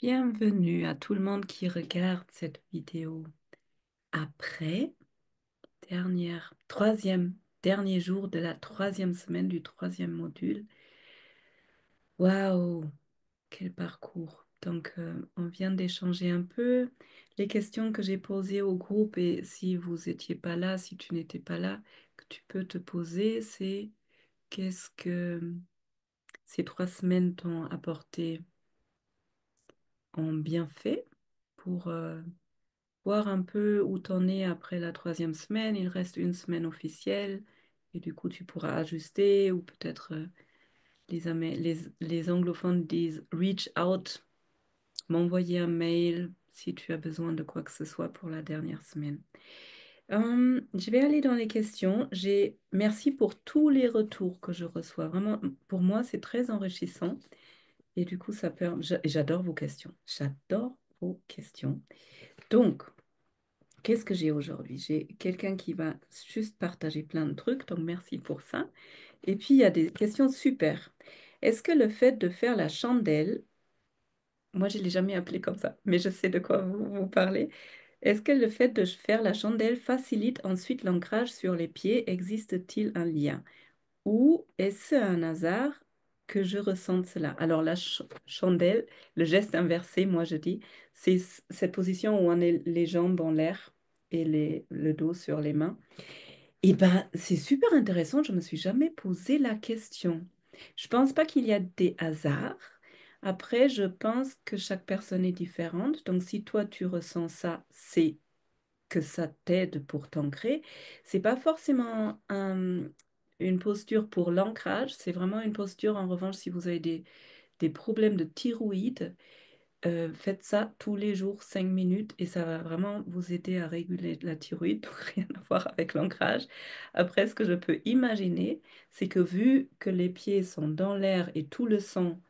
Bienvenue à tout le monde qui regarde cette vidéo. Après, dernier jour de la troisième semaine du troisième module. Waouh, quel parcours! Donc, on vient d'échanger un peu les questions que j'ai posées au groupe et si vous n'étiez pas là, si tu n'étais pas là, que tu peux te poser, c'est qu'est-ce que ces 3 semaines t'ont apporté en bienfait pour voir un peu où t'en es après la troisième semaine. Il reste une semaine officielle et du coup, tu pourras ajuster ou peut-être les anglophones disent reach out, m'envoyer un mail si tu as besoin de quoi que ce soit pour la dernière semaine. Je vais aller dans les questions. Merci pour tous les retours que je reçois. Vraiment, pour moi, c'est très enrichissant. Et du coup, j'adore vos questions. J'adore vos questions. Donc, qu'est-ce que j'ai aujourd'hui? J'ai quelqu'un qui va juste partager plein de trucs, donc merci pour ça. Et puis, il y a des questions super. Est-ce que le fait de faire la chandelle, moi je ne l'ai jamais appelé comme ça, mais je sais de quoi vous parlez. Est-ce que le fait de faire la chandelle facilite ensuite l'ancrage sur les pieds? Existe-t-il un lien? Ou est-ce un hasard que je ressente cela? Alors, la chandelle, le geste inversé, moi je dis, c'est cette position où on est les jambes en l'air et le dos sur les mains. Et ben, c'est super intéressant, je ne me suis jamais posé la question. Je pense pas qu'il y a des hasards. Après, je pense que chaque personne est différente. Donc, si toi, tu ressens ça, c'est que ça t'aide pour t'ancrer. C'est pas forcément une posture pour l'ancrage, c'est vraiment une posture, en revanche, si vous avez des problèmes de thyroïde, faites ça tous les jours, 5 minutes, et ça va vraiment vous aider à réguler la thyroïde, donc rien à voir avec l'ancrage. Après, ce que je peux imaginer, c'est que vu que les pieds sont dans l'air et tout le sang,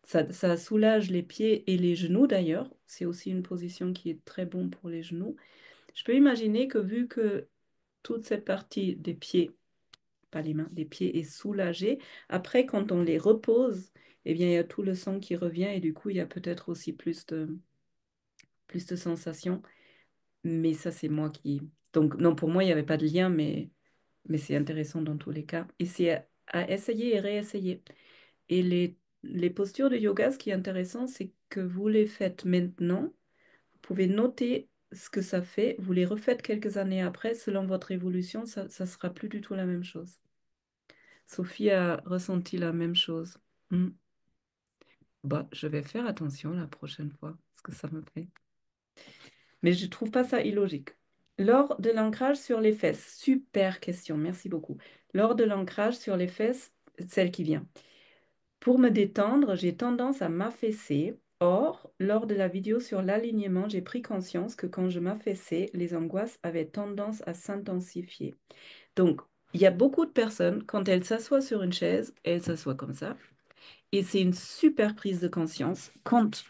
ça soulage les pieds et les genoux d'ailleurs, c'est aussi une position qui est très bonne pour les genoux. Je peux imaginer que vu que toute cette partie des pieds, pas les mains, des pieds est soulagée, après quand on les repose, eh bien il y a tout le sang qui revient et du coup il y a peut-être aussi plus de sensations. Mais ça c'est moi qui... Donc non, pour moi il n'y avait pas de lien, mais c'est intéressant dans tous les cas. Et c'est à essayer et réessayer. Et les postures de yoga, ce qui est intéressant, c'est que vous les faites maintenant. Vous pouvez noter ce que ça fait. Vous les refaites quelques années après. Selon votre évolution, ça ne sera plus du tout la même chose. Sophie a ressenti la même chose. Hmm. Bah, je vais faire attention la prochaine fois, ce que ça me fait. Mais je ne trouve pas ça illogique. Lors de l'ancrage sur les fesses, super question, merci beaucoup. Lors de l'ancrage sur les fesses, celle qui vient. Pour me détendre, j'ai tendance à m'affaisser. Or, lors de la vidéo sur l'alignement, j'ai pris conscience que quand je m'affaissais, les angoisses avaient tendance à s'intensifier. Donc, il y a beaucoup de personnes, quand elles s'assoient sur une chaise, elles s'assoient comme ça. Et c'est une super prise de conscience. Quand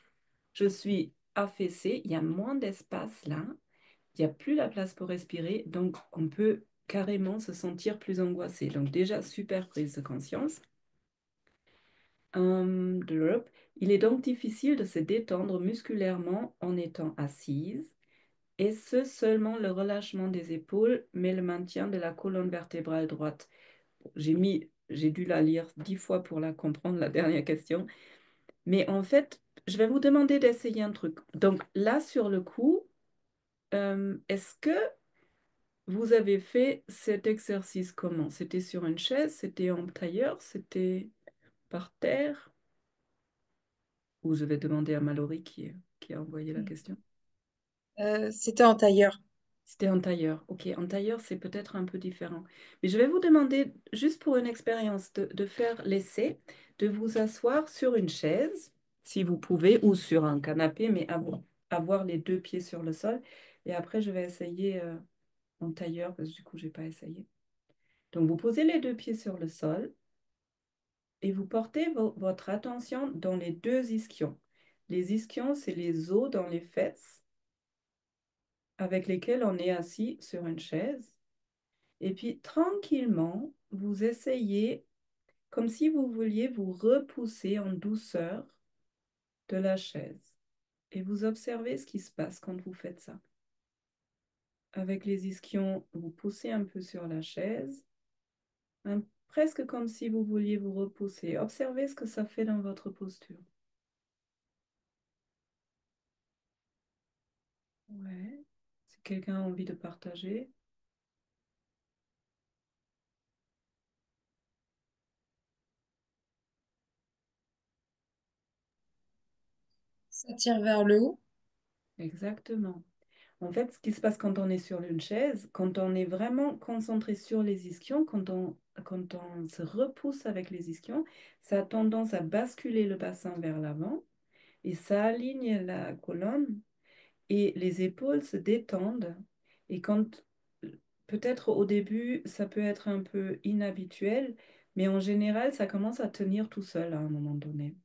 je suis affaissée, il y a moins d'espace là. Il n'y a plus la place pour respirer. Donc, on peut carrément se sentir plus angoissé. Donc, déjà, super prise de conscience. Drop. Il est donc difficile de se détendre musculairement en étant assise, et ce seulement le relâchement des épaules, mais le maintien de la colonne vertébrale droite. J'ai dû la lire 10 fois pour la comprendre, la dernière question. Mais en fait, je vais vous demander d'essayer un truc. Donc là, sur le coup, est-ce que vous avez fait cet exercice comment? C'était sur une chaise, c'était en tailleur, c'était par terre? Ou je vais demander à Mallory qui a envoyé la question. C'était en tailleur. C'était en tailleur. Ok, en tailleur, c'est peut-être un peu différent. Mais je vais vous demander, juste pour une expérience, de faire l'essai, de vous asseoir sur une chaise, si vous pouvez, ou sur un canapé, mais avoir les deux pieds sur le sol. Et après, je vais essayer en tailleur, parce que du coup, je n'ai pas essayé. Donc, vous posez les deux pieds sur le sol et vous portez votre attention dans les deux ischions. Les ischions, c'est les os dans les fesses avec lesquels on est assis sur une chaise. Et puis, tranquillement, vous essayez, comme si vous vouliez vous repousser en douceur de la chaise. et vous observez ce qui se passe quand vous faites ça. Avec les ischions, vous poussez un peu sur la chaise, presque comme si vous vouliez vous repousser. Observez ce que ça fait dans votre posture. Ouais. Si quelqu'un a envie de partager. Ça tire vers le haut. Exactement. En fait, ce qui se passe quand on est sur une chaise, quand on est vraiment concentré sur les ischions, quand on se repousse avec les ischions, ça a tendance à basculer le bassin vers l'avant et ça aligne la colonne et les épaules se détendent. Et quand, peut-être au début, ça peut être un peu inhabituel, mais en général, ça commence à tenir tout seul à un moment donné.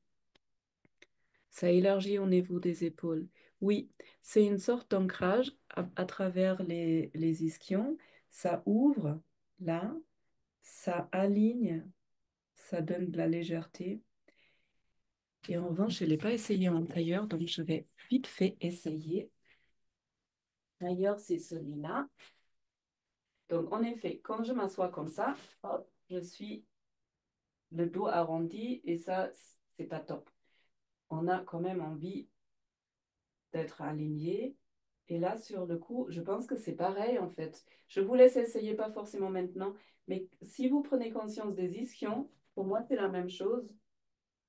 Ça élargit au niveau des épaules. Oui, c'est une sorte d'ancrage à travers les ischions. Ça ouvre là, ça aligne, ça donne de la légèreté. Et en revanche, je ne l'ai pas essayé en tailleur, donc je vais vite fait essayer. Tailleur, c'est celui-là. Donc, en effet, quand je m'assois comme ça, hop, je suis le dos arrondi et ça, c'est pas top. On a quand même envie d'être aligné. Et là, sur le coup, je pense que c'est pareil en fait. Je vous laisse essayer, pas forcément maintenant, mais si vous prenez conscience des ischions, pour moi, c'est la même chose.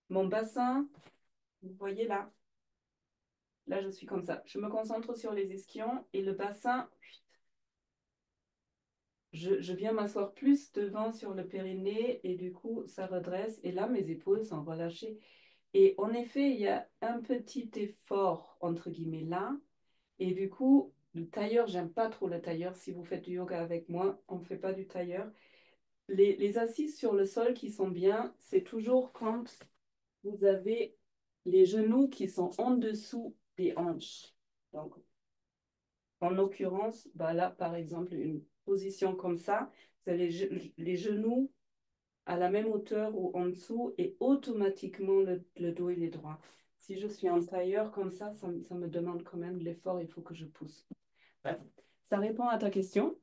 Mon bassin, vous voyez là, je suis comme ça. Je me concentre sur les ischions et le bassin, je viens m'asseoir plus devant sur le périnée et du coup, ça redresse. Et là, mes épaules sont relâchées. Et en effet, il y a un petit effort, entre guillemets, là. Et du coup, le tailleur, j'aime pas trop le tailleur. Si vous faites du yoga avec moi, on ne fait pas du tailleur. Les assises sur le sol qui sont bien, c'est toujours quand vous avez les genoux qui sont en dessous des hanches. Donc, en l'occurrence, bah là, par exemple, une position comme ça, vous avez les genoux à la même hauteur ou en dessous et automatiquement le dos il est droit. Si je suis en tailleur comme ça me demande quand même de l'effort, il faut que je pousse. Bref, ça répond à ta question.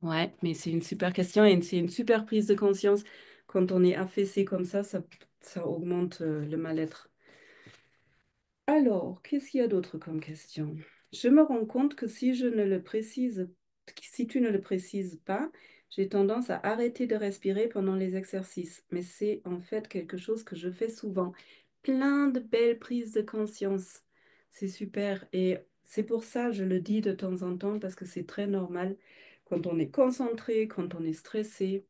Ouais, mais c'est une super question et c'est une super prise de conscience. Quand on est affaissé comme ça augmente le mal-être. Alors, qu'est-ce qu'il y a d'autre comme question? Je me rends compte que si tu ne le précises pas, j'ai tendance à arrêter de respirer pendant les exercices. Mais c'est en fait quelque chose que je fais souvent. Plein de belles prises de conscience. C'est super. Et c'est pour ça, je le dis de temps en temps, parce que c'est très normal. Quand on est concentré, quand on est stressé,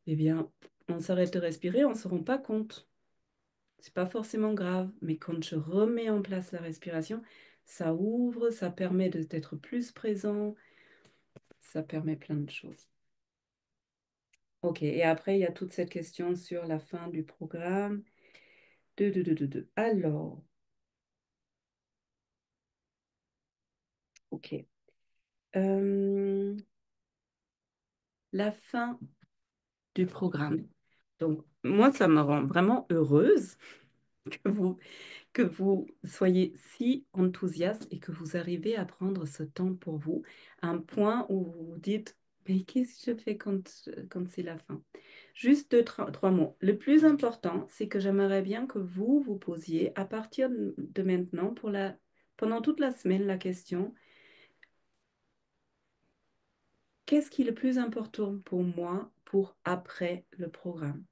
eh bien, on s'arrête de respirer, on ne se rend pas compte. C'est pas forcément grave, mais quand je remets en place la respiration, ça ouvre, ça permet d'être plus présent, ça permet plein de choses. Ok, et après, il y a toute cette question sur la fin du programme. Alors, ok. Euh, la fin du programme. Donc, moi, ça me rend vraiment heureuse que vous soyez si enthousiaste et que vous arrivez à prendre ce temps pour vous, à un point où vous vous dites, mais qu'est-ce que je fais quand c'est la fin? Juste trois mots. Le plus important, c'est que j'aimerais bien que vous vous posiez à partir de maintenant, pendant toute la semaine, la question, qu'est-ce qui est le plus important pour moi pour après le programme?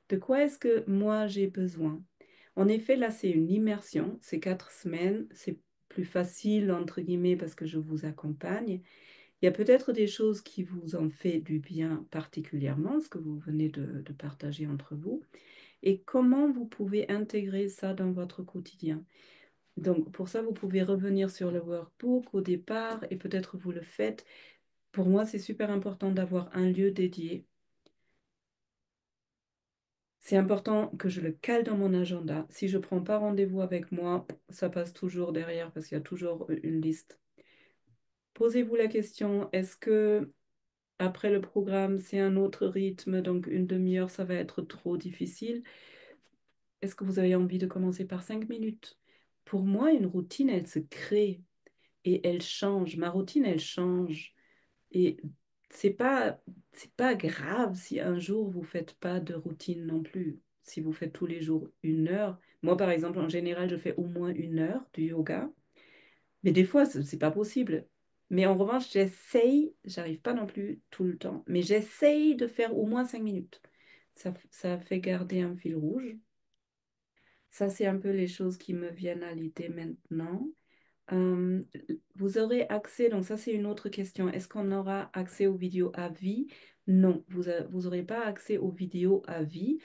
De quoi est-ce que moi j'ai besoin? En effet, là, c'est une immersion, c'est 4 semaines, c'est plus facile, entre guillemets, parce que je vous accompagne. Il y a peut-être des choses qui vous ont fait du bien particulièrement, ce que vous venez de partager entre vous, et comment vous pouvez intégrer ça dans votre quotidien. Donc, pour ça, vous pouvez revenir sur le workbook au départ, et peut-être vous le faites. Pour moi, c'est super important d'avoir un lieu dédié. C'est important que je le cale dans mon agenda. Si je ne prends pas rendez-vous avec moi, ça passe toujours derrière parce qu'il y a toujours une liste. Posez-vous la question, est-ce que après le programme, c'est un autre rythme, donc une demi-heure, ça va être trop difficile? Est-ce que vous avez envie de commencer par 5 minutes? pour moi, une routine, elle se crée et elle change. Ma routine, elle change. Et c'est pas, c'est pas grave si un jour vous faites pas de routine non plus. Si vous faites tous les jours 1 heure. Moi, par exemple, en général, je fais au moins 1 heure du yoga. Mais des fois, c'est pas possible. Mais en revanche, j'essaye, j'arrive pas non plus tout le temps, mais j'essaye de faire au moins 5 minutes. Ça fait garder un fil rouge. Ça, c'est un peu les choses qui me viennent à l'idée maintenant. Euh, Vous aurez accès, donc ça c'est une autre question. Est-ce qu'on aura accès aux vidéos à vie? Non, vous n'aurez pas accès aux vidéos à vie.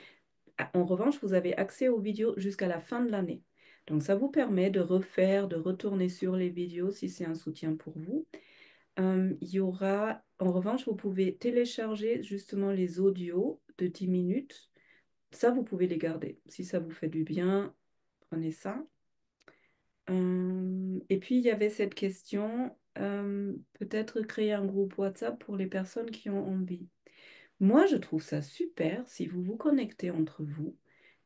En revanche, vous avez accès aux vidéos jusqu'à la fin de l'année. Donc ça vous permet de refaire, de retourner sur les vidéos si c'est un soutien pour vous. Il y aura, en revanche, vous pouvez télécharger justement les audios de 10 minutes. Ça, vous pouvez les garder. Si ça vous fait du bien, prenez ça. Et puis, il y avait cette question, peut-être créer un groupe WhatsApp pour les personnes qui ont envie. Moi, je trouve ça super si vous vous connectez entre vous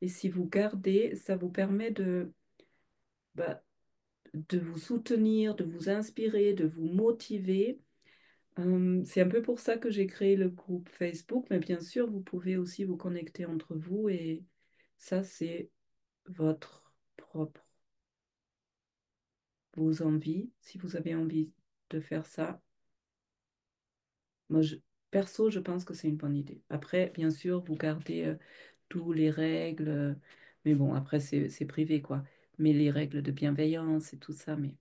et si vous gardez, ça vous permet bah, de vous soutenir, de vous inspirer, de vous motiver. C'est un peu pour ça que j'ai créé le groupe Facebook, mais bien sûr, vous pouvez aussi vous connecter entre vous et ça, c'est votre propre, vos envies. Si vous avez envie de faire ça, moi, perso, je pense que c'est une bonne idée. Après, bien sûr, vous gardez tous les règles, mais bon, après, c'est privé, quoi. Mais les règles de bienveillance et tout ça, mais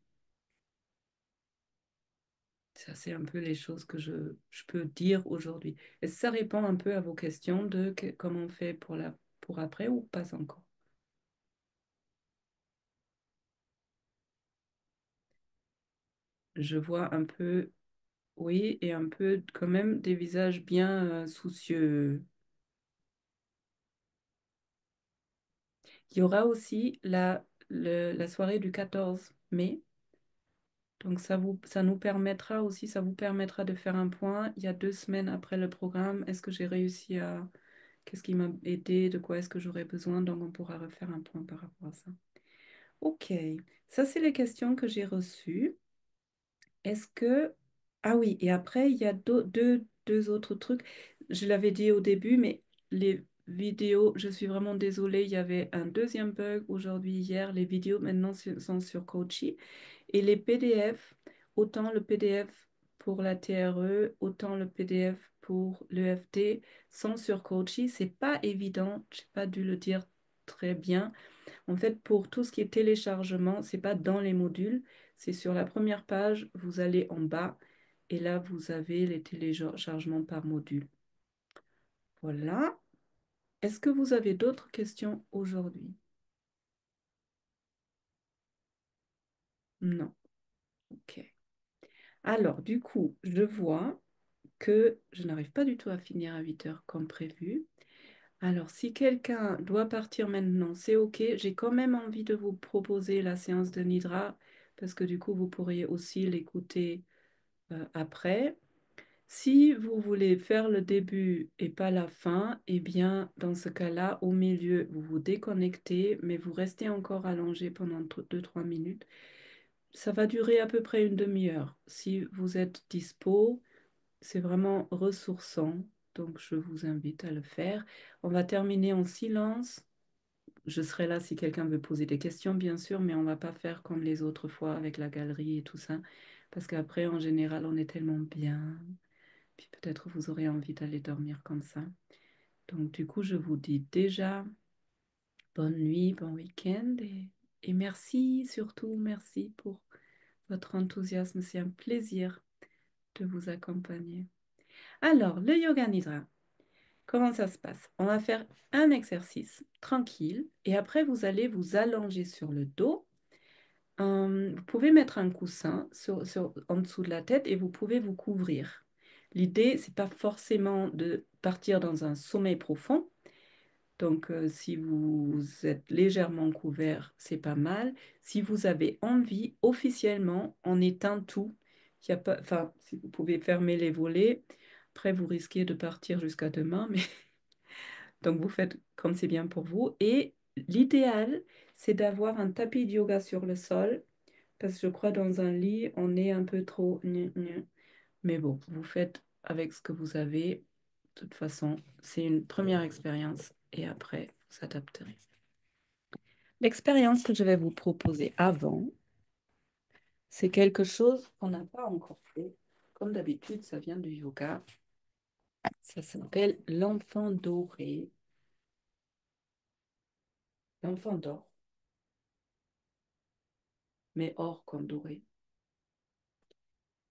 ça, c'est un peu les choses que je peux dire aujourd'hui. Est-ce que ça répond un peu à vos questions de comment on fait pour après ou pas encore? Je vois un peu, oui, et un peu quand même des visages bien soucieux. Il y aura aussi la soirée du 14 mai. Donc ça nous permettra aussi, ça vous permettra de faire un point. Il y a 2 semaines après le programme, est-ce que j'ai réussi à... Qu'est-ce qui m'a aidé? De quoi est-ce que j'aurais besoin? Donc on pourra refaire un point par rapport à ça. Ok, ça c'est les questions que j'ai reçues. Est-ce que... Ah oui, et après, il y a deux autres trucs. Je l'avais dit au début, mais les vidéos, je suis vraiment désolée, il y avait un deuxième bug aujourd'hui, hier. Les vidéos maintenant sont sur Coachy. Et les PDF, autant le PDF pour la TRE, autant le PDF pour l'EFT, sont sur Coachy. C'est pas évident, je n'ai pas dû le dire très bien. En fait, pour tout ce qui est téléchargement, c'est pas dans les modules, c'est sur la première page, vous allez en bas et là, vous avez les téléchargements par module. Voilà. Est-ce que vous avez d'autres questions aujourd'hui? Non. Ok. Alors, du coup, je vois que je n'arrive pas du tout à finir à 8 heures comme prévu. Alors, si quelqu'un doit partir maintenant, c'est OK. J'ai quand même envie de vous proposer la séance de Nidra parce que du coup, vous pourriez aussi l'écouter après. Si vous voulez faire le début et pas la fin, eh bien, dans ce cas-là, au milieu, vous vous déconnectez, mais vous restez encore allongé pendant 2-3 minutes. Ça va durer à peu près une demi-heure. Si vous êtes dispo, c'est vraiment ressourçant, donc je vous invite à le faire. On va terminer en silence. Je serai là si quelqu'un veut poser des questions, bien sûr, mais on va pas faire comme les autres fois avec la galerie et tout ça, parce qu'après, en général, on est tellement bien. Puis peut-être vous aurez envie d'aller dormir comme ça. Donc du coup, je vous dis déjà bonne nuit, bon week-end et merci, surtout merci pour votre enthousiasme. C'est un plaisir de vous accompagner. Alors, le yoga nidra. Comment ça se passe? On va faire un exercice tranquille et après vous allez vous allonger sur le dos. Vous pouvez mettre un coussin en dessous de la tête et vous pouvez vous couvrir. L'idée, c'est pas forcément de partir dans un sommeil profond. Donc, si vous êtes légèrement couvert, c'est pas mal. Si vous avez envie, officiellement, on éteint tout. Il y a pas, enfin, si vous pouvez fermer les volets, après vous risquez de partir jusqu'à demain, mais donc, vous faites comme c'est bien pour vous. Et L'idéal, c'est d'avoir un tapis de yoga sur le sol, parce que je crois dans un lit, on est un peu trop... Mais bon, vous faites avec ce que vous avez. De toute façon, c'est une première expérience et après, vous adapterez. L'expérience que je vais vous proposer avant, c'est quelque chose qu'on n'a pas encore fait. Comme d'habitude, ça vient du yoga. Ça s'appelle l'enfant doré. L'enfant d'or, mais or comme doré.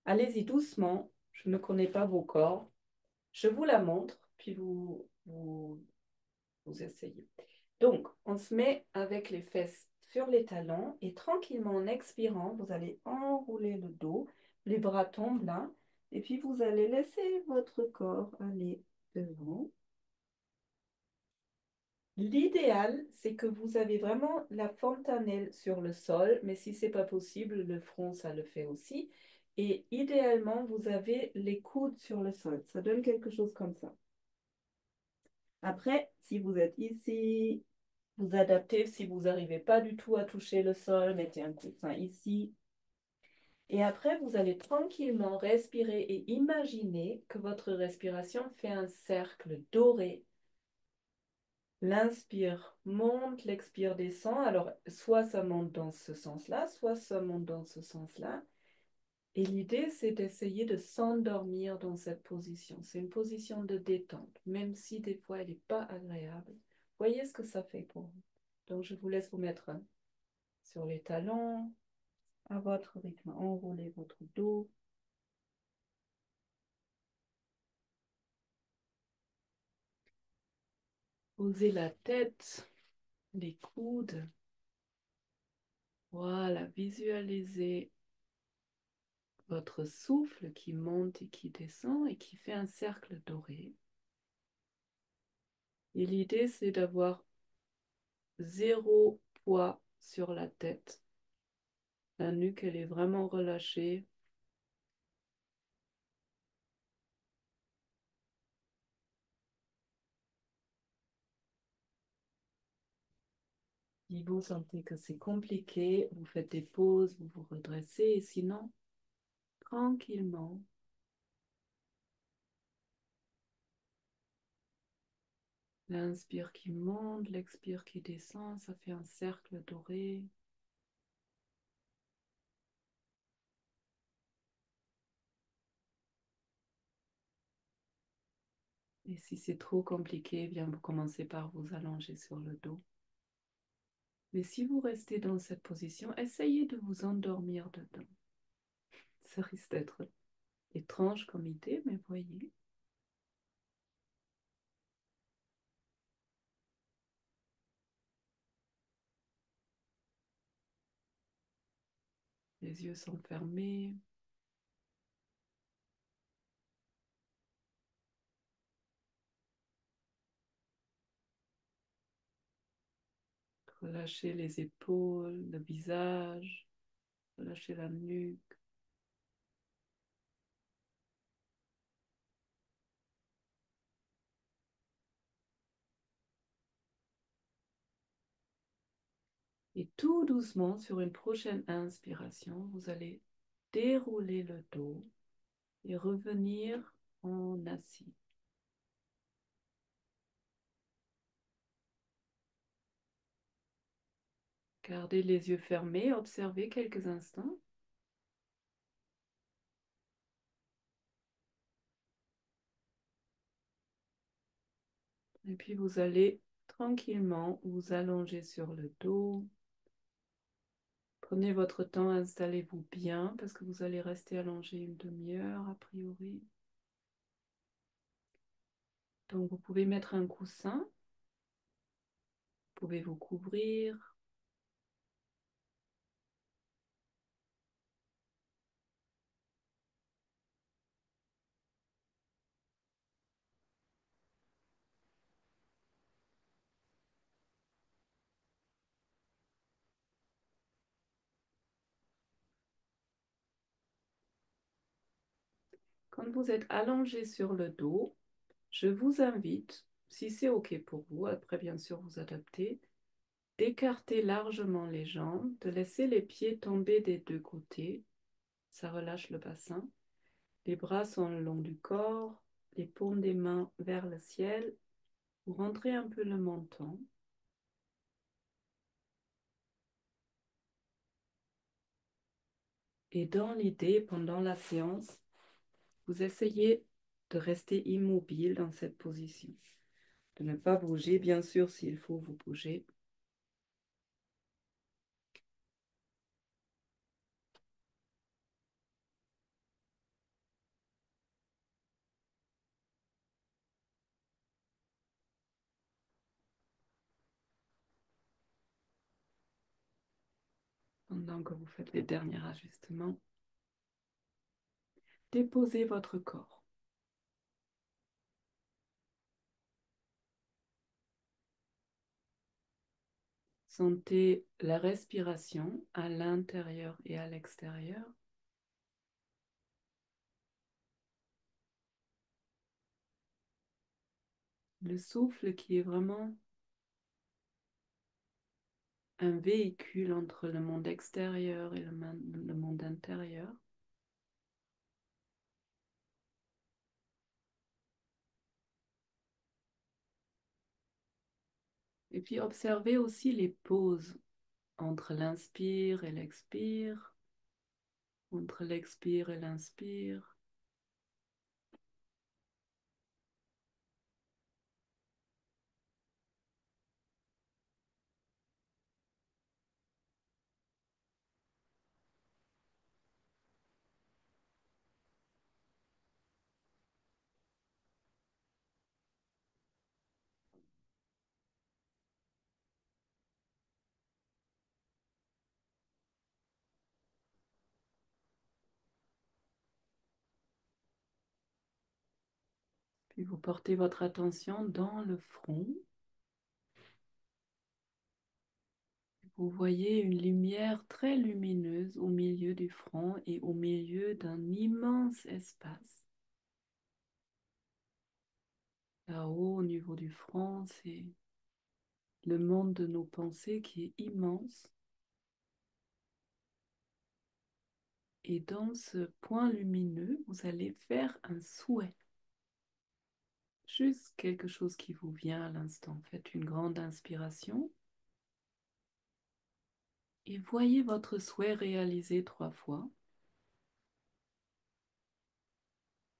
Allez-y doucement. Je ne connais pas vos corps. Je vous la montre, puis vous essayez. Donc, on se met avec les fesses sur les talons et tranquillement en expirant, vous allez enrouler le dos, les bras tombent là, et puis vous allez laisser votre corps aller devant. L'idéal, c'est que vous avez vraiment la fontanelle sur le sol, mais si c'est pas possible, le front, ça le fait aussi. Et idéalement, vous avez les coudes sur le sol. Ça donne quelque chose comme ça. Après, si vous êtes ici, vous adaptez. Si vous n'arrivez pas du tout à toucher le sol, mettez un coussin ici. Et après, vous allez tranquillement respirer et imaginer que votre respiration fait un cercle doré. L'inspire monte, l'expire descend. Alors, soit ça monte dans ce sens-là, soit ça monte dans ce sens-là. Et l'idée, c'est d'essayer de s'endormir dans cette position. C'est une position de détente, même si des fois elle n'est pas agréable. Voyez ce que ça fait pour vous. Donc, je vous laisse vous mettre sur les talons, à votre rythme. Enroulez votre dos. Posez la tête, les coudes. Voilà, visualisez votre souffle qui monte et qui descend et qui fait un cercle doré. Et l'idée, c'est d'avoir zéro poids sur la tête. La nuque, elle est vraiment relâchée. Si vous sentez que c'est compliqué, vous faites des pauses, vous vous redressez, et sinon, tranquillement, l'inspire qui monte, l'expire qui descend, ça fait un cercle doré. Et si c'est trop compliqué, eh bien vous commencez par vous allonger sur le dos. Mais si vous restez dans cette position, essayez de vous endormir dedans. Ça risque d'être étrange comme idée, mais voyez. Les yeux sont fermés. Relâchez les épaules, le visage, relâchez la nuque. Et tout doucement, sur une prochaine inspiration, vous allez dérouler le dos et revenir en assis. Gardez les yeux fermés, observez quelques instants. Et puis vous allez tranquillement vous allonger sur le dos. Prenez votre temps, installez-vous bien parce que vous allez rester allongé une demi-heure a priori. Donc vous pouvez mettre un coussin, vous pouvez vous couvrir. Quand vous êtes allongé sur le dos, je vous invite, si c'est OK pour vous, après bien sûr vous adaptez, d'écarter largement les jambes, de laisser les pieds tomber des deux côtés. Ça relâche le bassin. Les bras sont le long du corps, les paumes des mains vers le ciel. Vous rentrez un peu le menton. Et dans l'idée, pendant la séance, vous essayez de rester immobile dans cette position. De ne pas bouger, bien sûr, s'il faut vous bouger. Pendant que vous faites les derniers ajustements, déposez votre corps. Sentez la respiration à l'intérieur et à l'extérieur. Le souffle qui est vraiment un véhicule entre le monde extérieur et le monde intérieur. Et puis observez aussi les pauses entre l'inspire et l'expire, entre l'expire et l'inspire. Puis vous portez votre attention dans le front. Vous voyez une lumière très lumineuse au milieu du front et au milieu d'un immense espace. Là-haut, au niveau du front, c'est le monde de nos pensées qui est immense. Et dans ce point lumineux, vous allez faire un souhait. Juste quelque chose qui vous vient à l'instant. Faites une grande inspiration et voyez votre souhait réalisé 3 fois,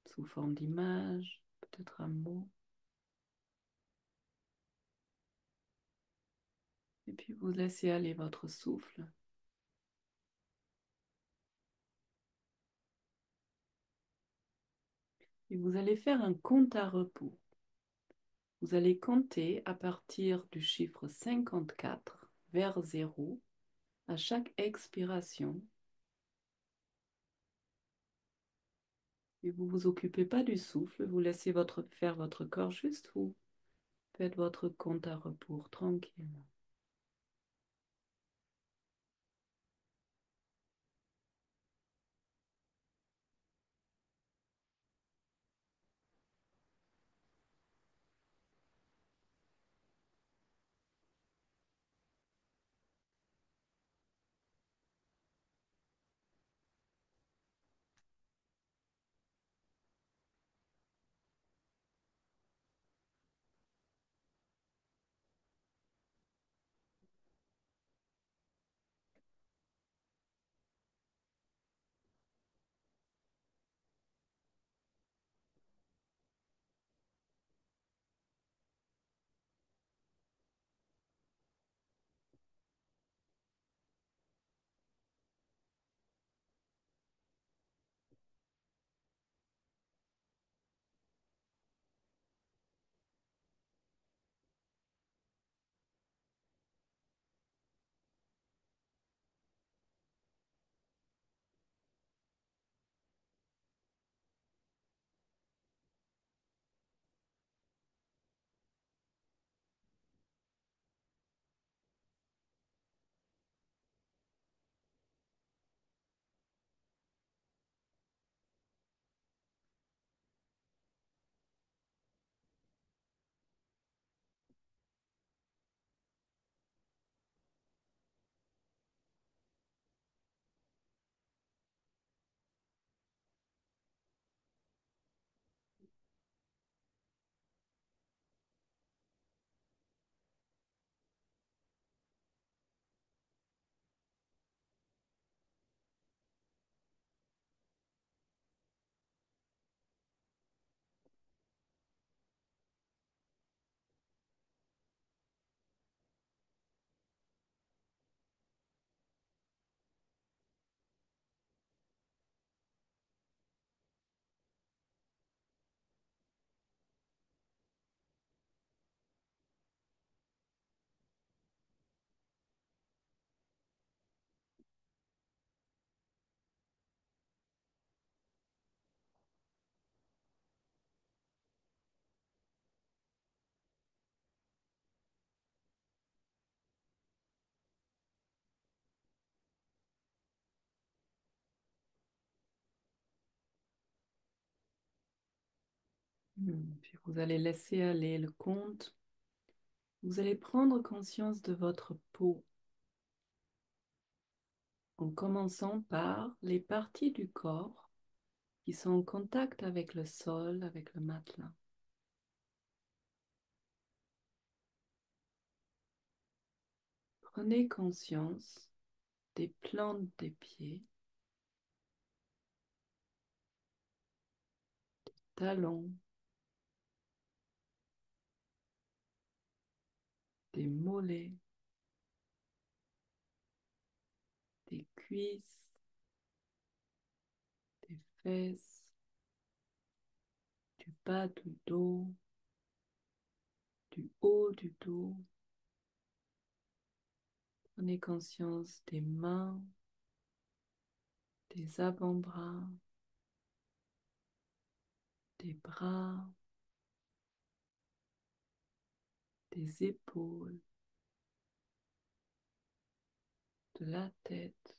sous forme d'image, peut-être un mot. Et puis vous laissez aller votre souffle. Et vous allez faire un compte à rebours. Vous allez compter à partir du chiffre 54 vers 0 à chaque expiration. Et vous ne vous occupez pas du souffle, vous laissez faire votre corps juste, vous faites votre compte à rebours tranquillement. Puis vous allez laisser aller le compte. Vous allez prendre conscience de votre peau en commençant par les parties du corps qui sont en contact avec le sol, avec le matelas. Prenez conscience des plantes des pieds, talons, des mollets, des cuisses, des fesses, du bas du dos, du haut du dos. Prenez conscience des mains, des avant-bras, des bras, des épaules, de la tête.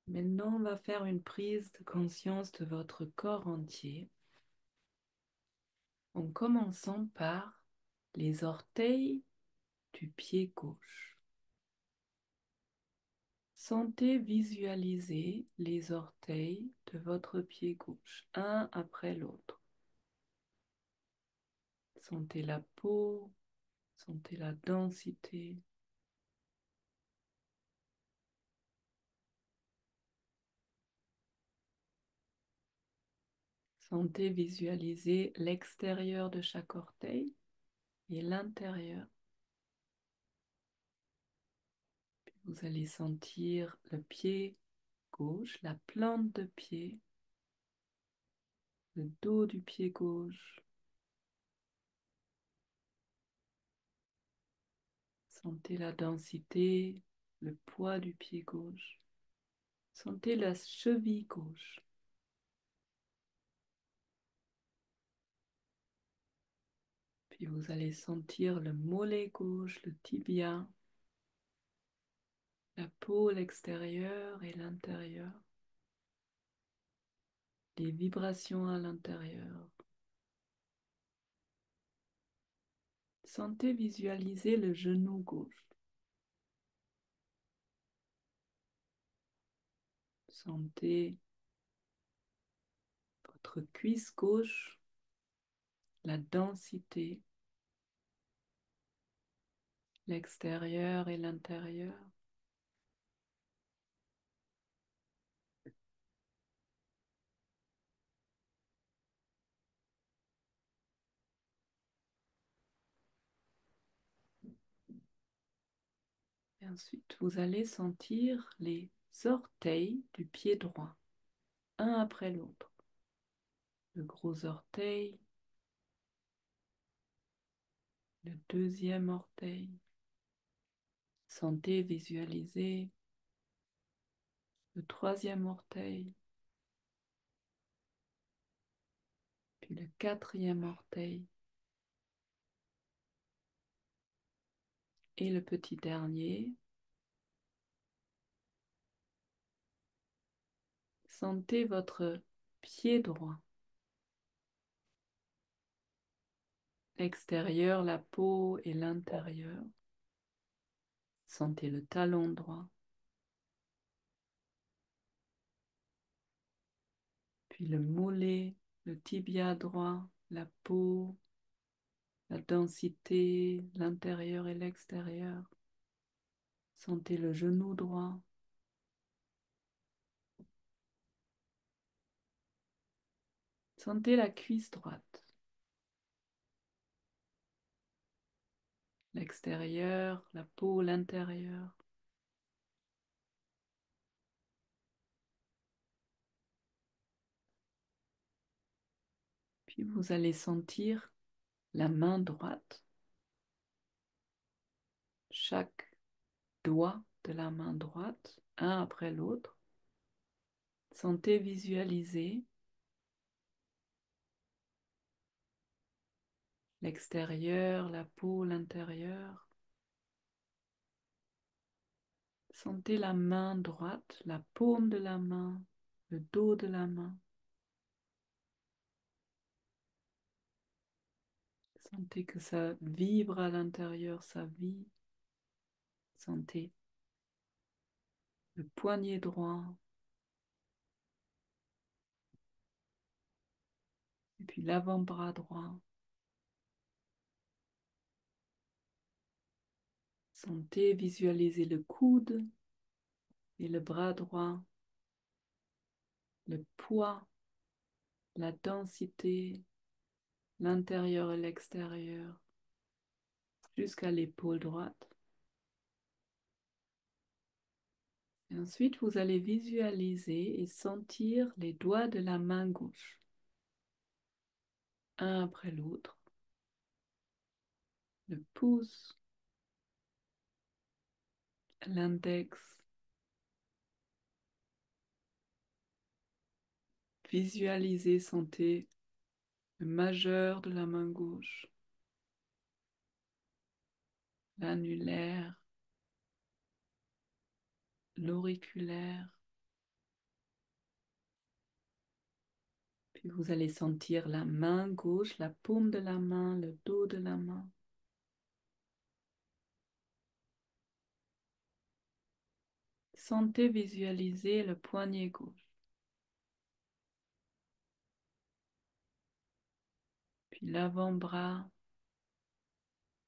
Maintenant, on va faire une prise de conscience de votre corps entier en commençant par les orteils du pied gauche. Sentez visualiser les orteils de votre pied gauche, un après l'autre. Sentez la peau, sentez la densité. Sentez visualiser l'extérieur de chaque orteil et l'intérieur. Vous allez sentir le pied gauche, la plante de pied, le dos du pied gauche. Sentez la densité, le poids du pied gauche. Sentez la cheville gauche. Puis vous allez sentir le mollet gauche, le tibia, la peau, l'extérieur et l'intérieur, les vibrations à l'intérieur. Sentez visualiser le genou gauche. Sentez votre cuisse gauche, la densité, l'extérieur et l'intérieur. Et ensuite, vous allez sentir les orteils du pied droit, un après l'autre. Le gros orteil, le deuxième orteil. Sentez visualiser le troisième orteil, puis le quatrième orteil et le petit dernier. Sentez votre pied droit, l'extérieur, la peau et l'intérieur. Sentez le talon droit, puis le mollet, le tibia droit, la peau, la densité, l'intérieur et l'extérieur. Sentez le genou droit, sentez la cuisse droite, l'extérieur, la peau, l'intérieur. Puis vous allez sentir la main droite, chaque doigt de la main droite, un après l'autre. Sentez visualiser l'extérieur, la peau, l'intérieur. Sentez la main droite, la paume de la main, le dos de la main. Sentez que ça vibre à l'intérieur, ça vit. Sentez le poignet droit, et puis l'avant-bras droit. Sentez, visualisez le coude et le bras droit, le poids, la densité, l'intérieur et l'extérieur, jusqu'à l'épaule droite. Et ensuite, vous allez visualiser et sentir les doigts de la main gauche, un après l'autre, le pouce, l'index. Visualisez, sentez le majeur de la main gauche, l'annulaire, l'auriculaire. Puis vous allez sentir la main gauche, la paume de la main, le dos de la main. Sentez, visualiser le poignet gauche, puis l'avant-bras,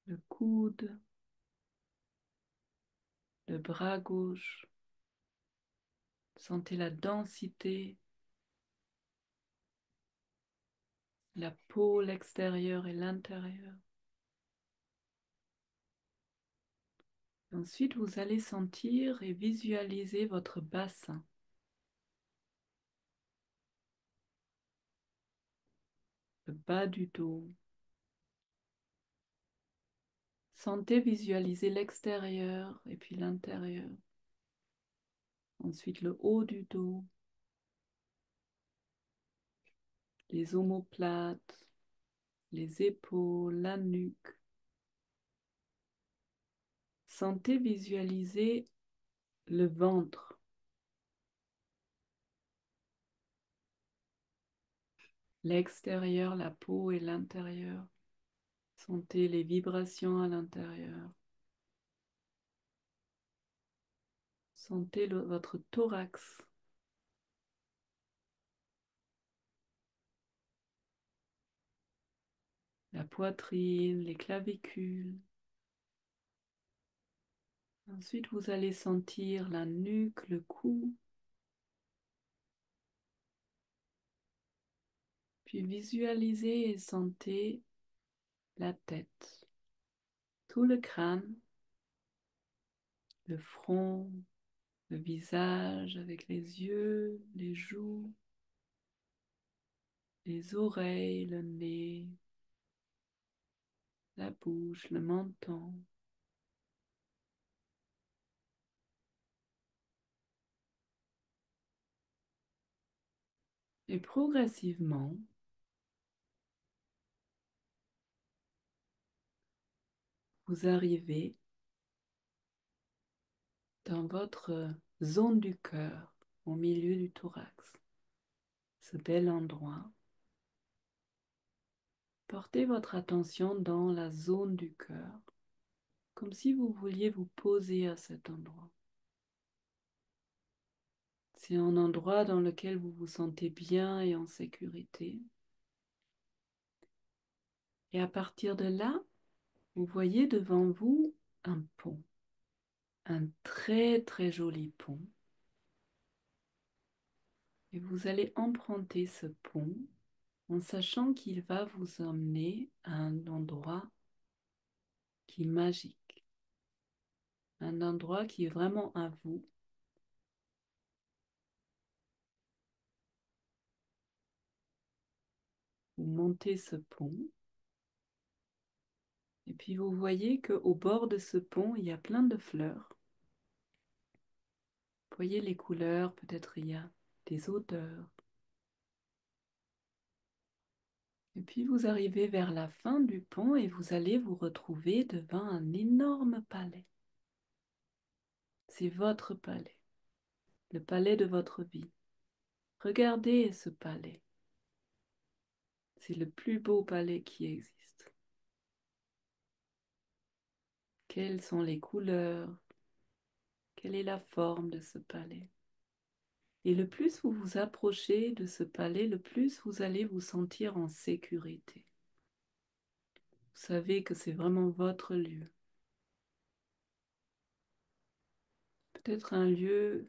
le coude, le bras gauche. Sentez la densité, la peau, l'extérieur et l'intérieur. Ensuite, vous allez sentir et visualiser votre bassin, le bas du dos. Sentez, visualiser l'extérieur et puis l'intérieur. Ensuite, le haut du dos, les omoplates, les épaules, la nuque. Sentez, visualiser le ventre, l'extérieur, la peau et l'intérieur. Sentez les vibrations à l'intérieur. Sentez votre thorax, la poitrine, les clavicules. Ensuite, vous allez sentir la nuque, le cou. Puis visualisez et sentez la tête, tout le crâne, le front, le visage avec les yeux, les joues, les oreilles, le nez, la bouche, le menton. Et progressivement, vous arrivez dans votre zone du cœur, au milieu du thorax, ce bel endroit. Portez votre attention dans la zone du cœur, comme si vous vouliez vous poser à cet endroit. C'est un endroit dans lequel vous vous sentez bien et en sécurité. Et à partir de là, vous voyez devant vous un pont, un très très joli pont. Et vous allez emprunter ce pont en sachant qu'il va vous emmener à un endroit qui est magique, un endroit qui est vraiment à vous. Vous montez ce pont et puis vous voyez qu'au bord de ce pont, il y a plein de fleurs. Vous voyez les couleurs, peut-être il y a des odeurs. Et puis vous arrivez vers la fin du pont et vous allez vous retrouver devant un énorme palais. C'est votre palais, le palais de votre vie. Regardez ce palais. C'est le plus beau palais qui existe. Quelles sont les couleurs? Quelle est la forme de ce palais? Et le plus vous vous approchez de ce palais, le plus vous allez vous sentir en sécurité. Vous savez que c'est vraiment votre lieu. Peut-être un lieu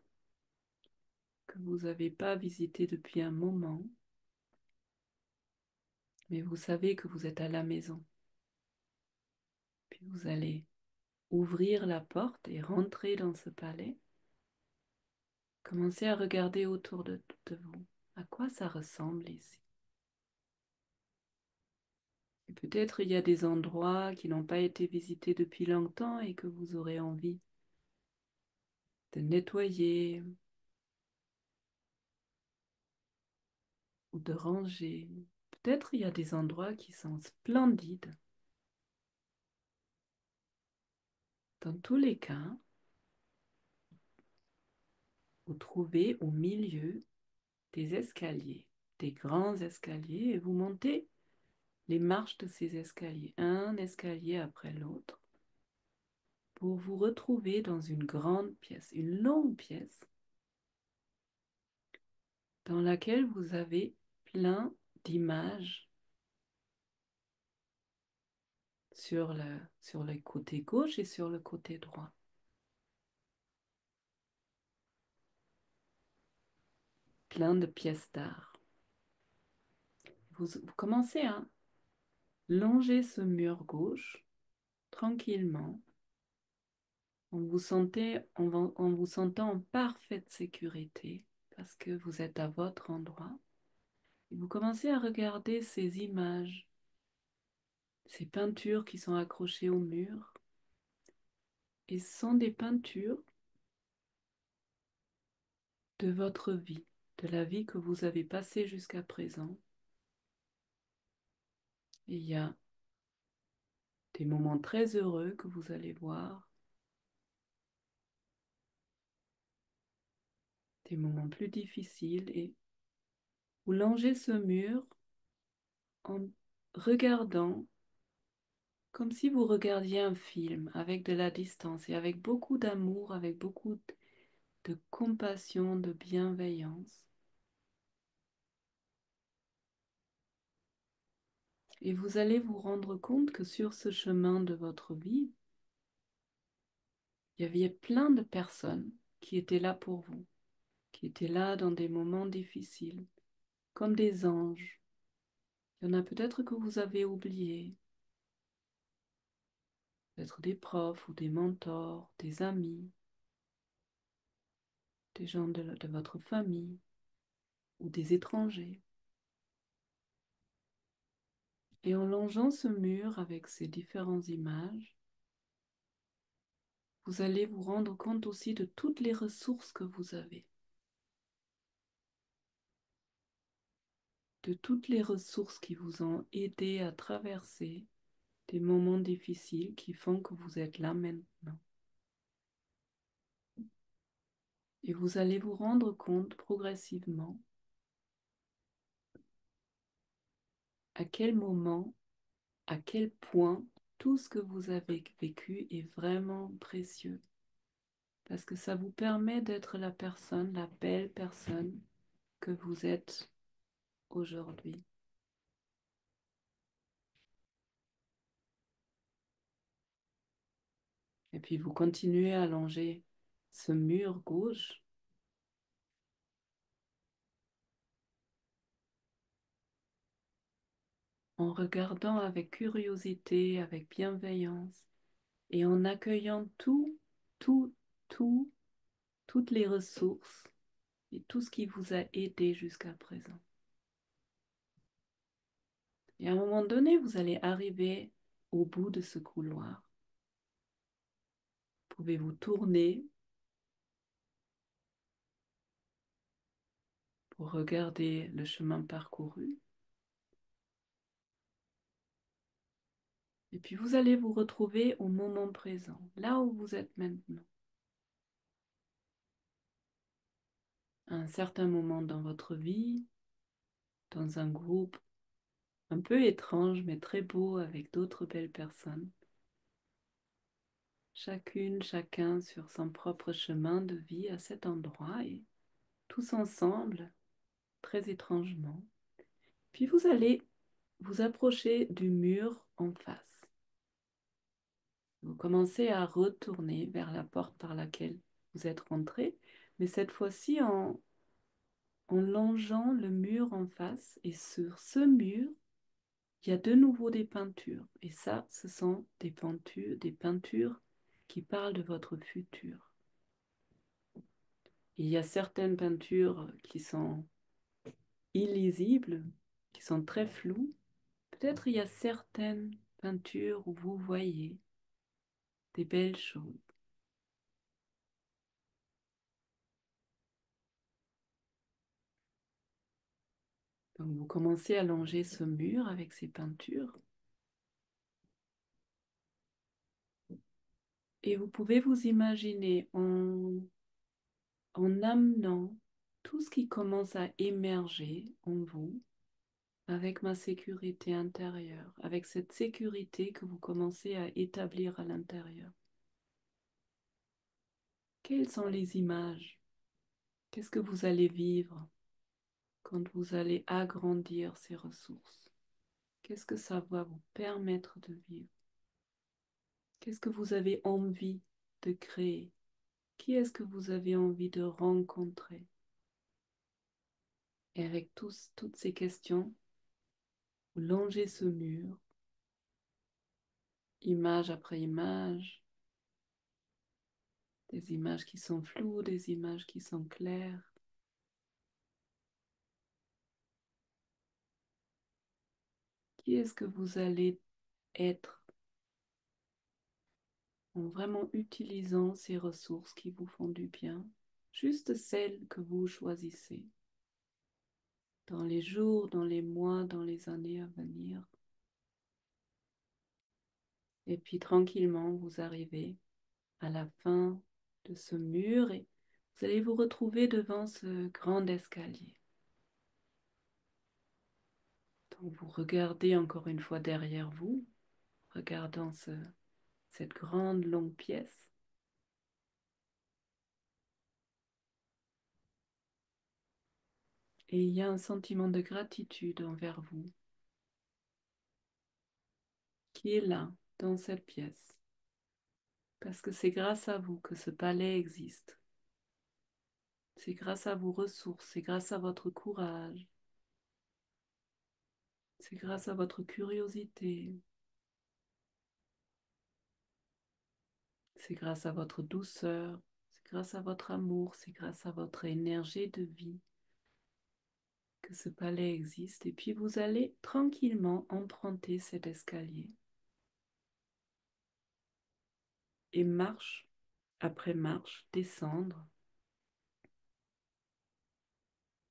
que vous n'avez pas visité depuis un moment, mais vous savez que vous êtes à la maison. Puis vous allez ouvrir la porte et rentrer dans ce palais. Commencez à regarder autour de vous. À quoi ça ressemble ici? Et peut-être il y a des endroits qui n'ont pas été visités depuis longtemps et que vous aurez envie de nettoyer ou de ranger. Peut-être il y a des endroits qui sont splendides. Dans tous les cas, vous trouvez au milieu des escaliers, des grands escaliers, et vous montez les marches de ces escaliers, un escalier après l'autre, pour vous retrouver dans une grande pièce, une longue pièce, dans laquelle vous avez plein d'images sur le côté gauche et sur le côté droit. Plein de pièces d'art. Vous commencez à longer ce mur gauche tranquillement en vous sentant en parfaite sécurité parce que vous êtes à votre endroit. Et vous commencez à regarder ces images, ces peintures qui sont accrochées au mur. Et ce sont des peintures de votre vie, de la vie que vous avez passée jusqu'à présent. Et il y a des moments très heureux que vous allez voir, des moments plus difficiles, et vous longez ce mur en regardant comme si vous regardiez un film avec de la distance et avec beaucoup d'amour, avec beaucoup de compassion, de bienveillance. Et vous allez vous rendre compte que sur ce chemin de votre vie, il y avait plein de personnes qui étaient là pour vous, qui étaient là dans des moments difficiles, comme des anges. Il y en a peut-être que vous avez oubliés, peut-être des profs ou des mentors, des amis, des gens de votre famille ou des étrangers. Et en longeant ce mur avec ces différentes images, vous allez vous rendre compte aussi de toutes les ressources que vous avez, de toutes les ressources qui vous ont aidé à traverser des moments difficiles qui font que vous êtes là maintenant. Et vous allez vous rendre compte progressivement à quel moment, à quel point tout ce que vous avez vécu est vraiment précieux. Parce que ça vous permet d'être la personne, la belle personne que vous êtes aujourd'hui. Et puis vous continuez à longer ce mur gauche en regardant avec curiosité, avec bienveillance et en accueillant tout, tout, toutes les ressources et tout ce qui vous a aidé jusqu'à présent. Et à un moment donné, vous allez arriver au bout de ce couloir. Pouvez vous tourner pour regarder le chemin parcouru. Et puis vous allez vous retrouver au moment présent, là où vous êtes maintenant. à un certain moment dans votre vie, dans un groupe un peu étrange mais très beau avec d'autres belles personnes, chacune, chacun sur son propre chemin de vie à cet endroit et tous ensemble, très étrangement. Puis vous allez vous approcher du mur en face. Vous commencez à retourner vers la porte par laquelle vous êtes rentré, mais cette fois-ci en longeant le mur en face. Et sur ce mur, il y a de nouveau des peintures. Et ça, ce sont des peintures qui parlent de votre futur. Il y a certaines peintures qui sont illisibles, qui sont très floues. Peut-être il y a certaines peintures où vous voyez des belles choses. Donc vous commencez à longer ce mur avec ces peintures et vous pouvez vous imaginer en amenant tout ce qui commence à émerger en vous avec ma sécurité intérieure, avec cette sécurité que vous commencez à établir à l'intérieur. Quelles sont les images? Qu'est-ce que vous allez vivre quand vous allez agrandir ces ressources? Qu'est-ce que ça va vous permettre de vivre? Qu'est-ce que vous avez envie de créer? Qui est-ce que vous avez envie de rencontrer? Et avec toutes ces questions, vous longez ce mur, image après image, des images qui sont floues, des images qui sont claires. Qui est-ce que vous allez être en vraiment utilisant ces ressources qui vous font du bien, juste celles que vous choisissez dans les jours, dans les mois, dans les années à venir. Et puis tranquillement, vous arrivez à la fin de ce mur et vous allez vous retrouver devant ce grand escalier. Donc vous regardez encore une fois derrière vous, regardant cette grande longue pièce. Et il y a un sentiment de gratitude envers vous qui est là, dans cette pièce. Parce que c'est grâce à vous que ce palais existe. C'est grâce à vos ressources, c'est grâce à votre courage, c'est grâce à votre curiosité, c'est grâce à votre douceur, c'est grâce à votre amour, c'est grâce à votre énergie de vie que ce palais existe. Et puis vous allez tranquillement emprunter cet escalier et marche après marche descendre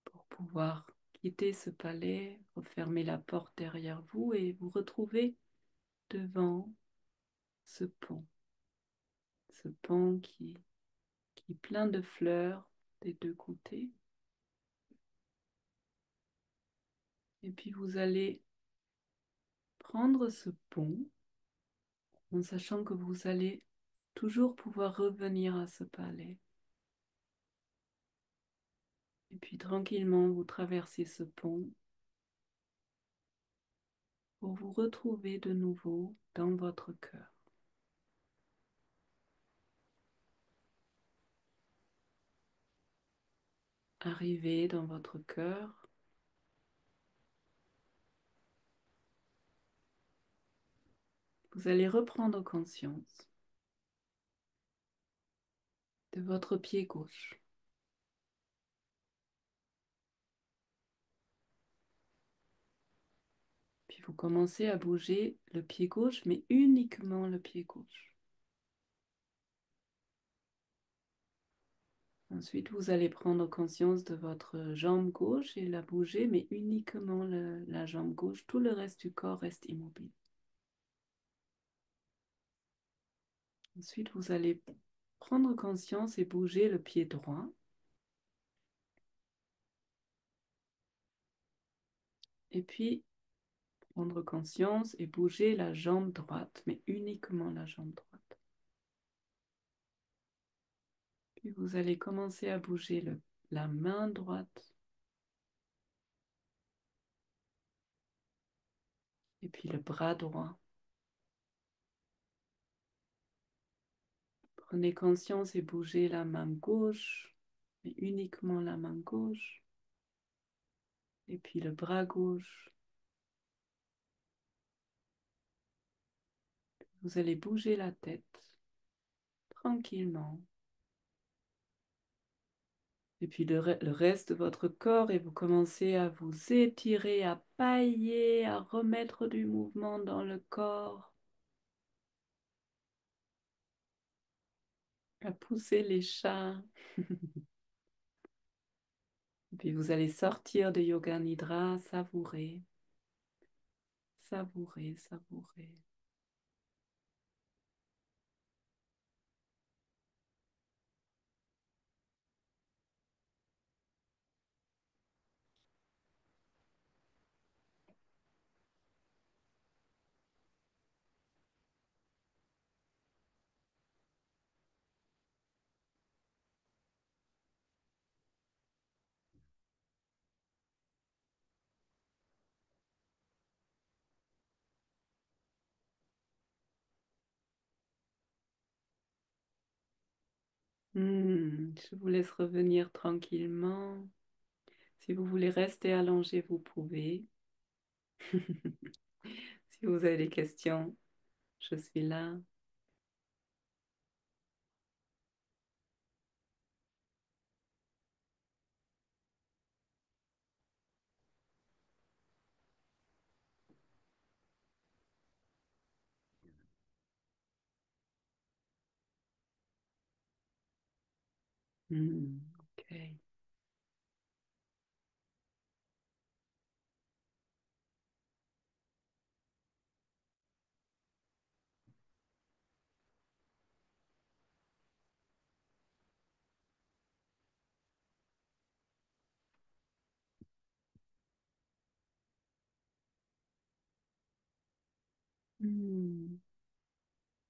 pour pouvoir quitter ce palais, refermer la porte derrière vous et vous retrouver devant ce pont. Ce pont qui est plein de fleurs des deux côtés. Et puis vous allez prendre ce pont en sachant que vous allez toujours pouvoir revenir à ce palais. Et puis tranquillement, vous traversez ce pont pour vous retrouver de nouveau dans votre cœur. Arrivé dans votre cœur, vous allez reprendre conscience de votre pied gauche. Puis vous commencez à bouger le pied gauche, mais uniquement le pied gauche. Ensuite, vous allez prendre conscience de votre jambe gauche et la bouger, mais uniquement la jambe gauche. Tout le reste du corps reste immobile. Ensuite, vous allez prendre conscience et bouger le pied droit. Et puis, prendre conscience et bouger la jambe droite, mais uniquement la jambe droite. Puis vous allez commencer à bouger la main droite et puis le bras droit. Prenez conscience et bougez la main gauche, mais uniquement la main gauche. Et puis le bras gauche. Vous allez bouger la tête tranquillement. Et puis le reste de votre corps et vous commencez à vous étirer, à pailler, à remettre du mouvement dans le corps, à pousser les chats. Et puis vous allez sortir de Yoga Nidra, savourer, savourer, savourer. Je vous laisse revenir tranquillement. Si vous voulez rester allongé, vous pouvez. Si vous avez des questions, je suis là. Ok. Hmm,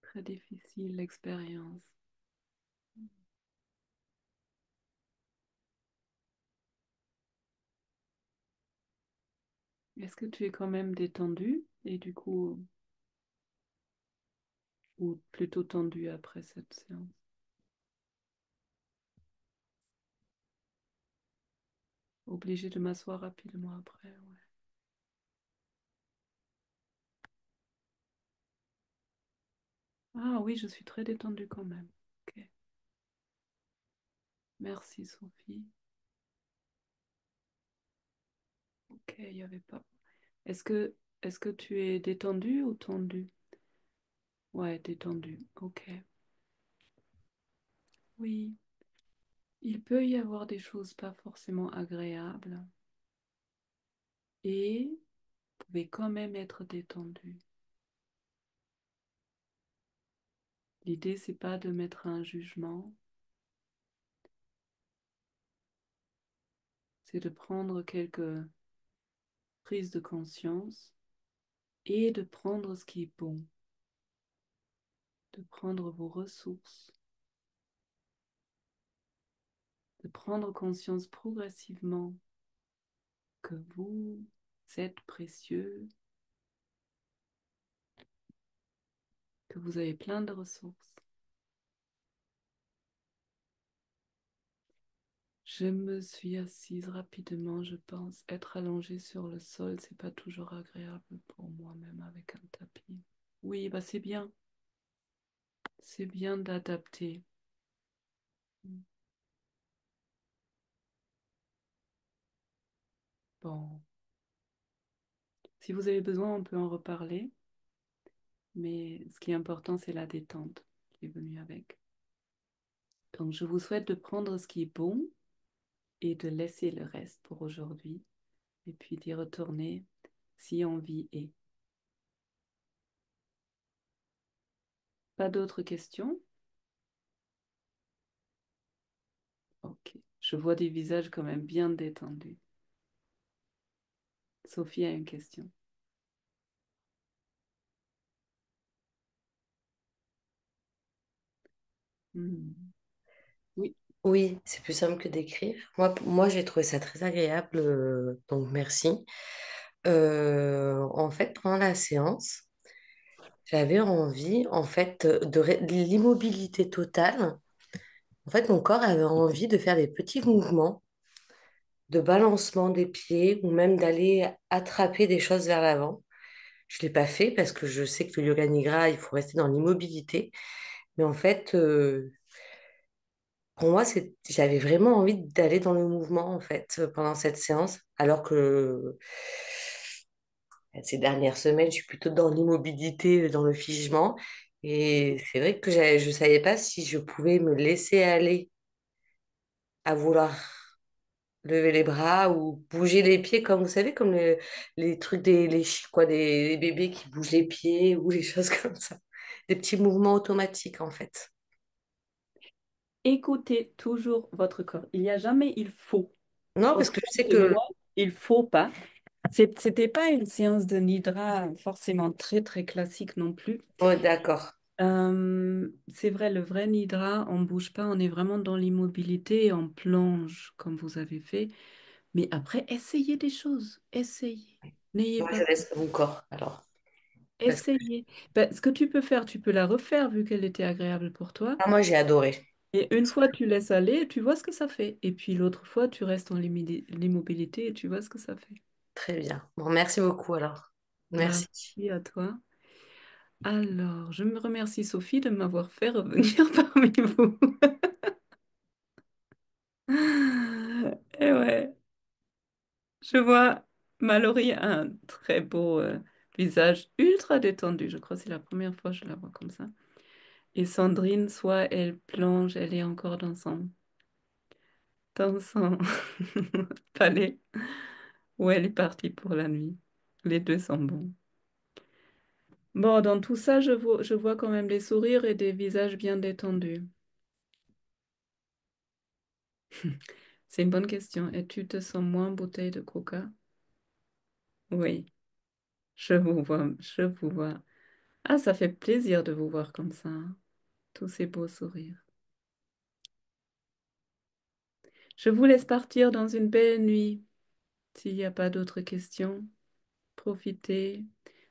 Très difficile l'expérience. Est-ce que tu es quand même détendu et du coup, ou plutôt tendu après cette séance? Obligé de m'asseoir rapidement après, ouais. Ah oui, je suis très détendue quand même. Ok. Merci Sophie. Ok, il n'y avait pas. Est-ce que est-ce que tu es détendu ou tendu? Ouais, détendu. Ok. Oui, il peut y avoir des choses pas forcément agréables et vous pouvez quand même être détendu. L'idée, c'est pas de mettre un jugement, c'est de prendre quelques prises de conscience et de prendre ce qui est bon, de prendre vos ressources, de prendre conscience progressivement que vous êtes précieux, que vous avez plein de ressources. Je me suis assise rapidement, je pense. Être allongée sur le sol, c'est pas toujours agréable pour moi, même avec un tapis. Oui, bah c'est bien. C'est bien d'adapter. Bon, si vous avez besoin, on peut en reparler. Mais ce qui est important, c'est la détente qui est venue avec. Donc, je vous souhaite de prendre ce qui est bon et de laisser le reste pour aujourd'hui. Et puis d'y retourner si envie est. Pas d'autres questions? Ok. Je vois des visages quand même bien détendus. Sophie a une question. Hmm. Oui. Oui, c'est plus simple que d'écrire. Moi j'ai trouvé ça très agréable, donc merci. En fait, pendant la séance, j'avais envie, en fait, de l'immobilité totale. En fait, mon corps avait envie de faire des petits mouvements de balancement des pieds ou même d'aller attraper des choses vers l'avant. Je ne l'ai pas fait parce que je sais que le yoga nidra, il faut rester dans l'immobilité. Mais en fait, pour moi, j'avais vraiment envie d'aller dans le mouvement, en fait, pendant cette séance, alors que ces dernières semaines, je suis plutôt dans l'immobilité, dans le figement. Et c'est vrai que je ne savais pas si je pouvais me laisser aller à vouloir lever les bras ou bouger les pieds, comme vous savez, comme les trucs des bébés qui bougent les pieds ou les choses comme ça. Des petits mouvements automatiques, en fait. Écoutez toujours votre corps. Il n'y a jamais il faut. Non, parce que je Autrement sais que que... moi, il faut pas. C'était pas une séance de Nidra forcément très très classique non plus. Oh, d'accord. C'est vrai, le vrai Nidra, on bouge pas, on est vraiment dans l'immobilité et on plonge comme vous avez fait. Mais après, essayez des choses, essayez. N'ayez Moi, pas je peur. laisse mon corps, alors. Parce que Essayez. Ben, ce que tu peux faire, tu peux la refaire vu qu'elle était agréable pour toi. moi, j'ai adoré. Et une fois, tu laisses aller, tu vois ce que ça fait. Et puis l'autre fois, tu restes en l'immobilité et tu vois ce que ça fait. Très bien. Bon, merci beaucoup, alors. Ben, Merci. merci à toi. Alors, je me remercie Sophie de m'avoir fait revenir parmi vous. Et ouais, je vois Mallory a un très beau visage ultra détendu. Je crois que c'est la première fois que je la vois comme ça. Et Sandrine, soit elle plonge, elle est encore dans son palais, ou elle est partie pour la nuit. Les deux sont bons. Bon, dans tout ça, je vois quand même des sourires et des visages bien détendus. C'est une bonne question. Et tu te sens moins bouteille de coca? Oui, je vous vois. Ah, ça fait plaisir de vous voir comme ça, hein. Tous ces beaux sourires. Je vous laisse partir dans une belle nuit. S'il n'y a pas d'autres questions, profitez.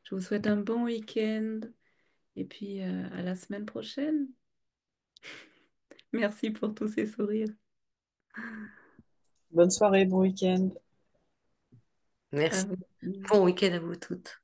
Je vous souhaite un bon week-end et puis à la semaine prochaine. Merci pour tous ces sourires. Bonne soirée, bon week-end. À Merci. vous aussi. Bon week-end à vous toutes.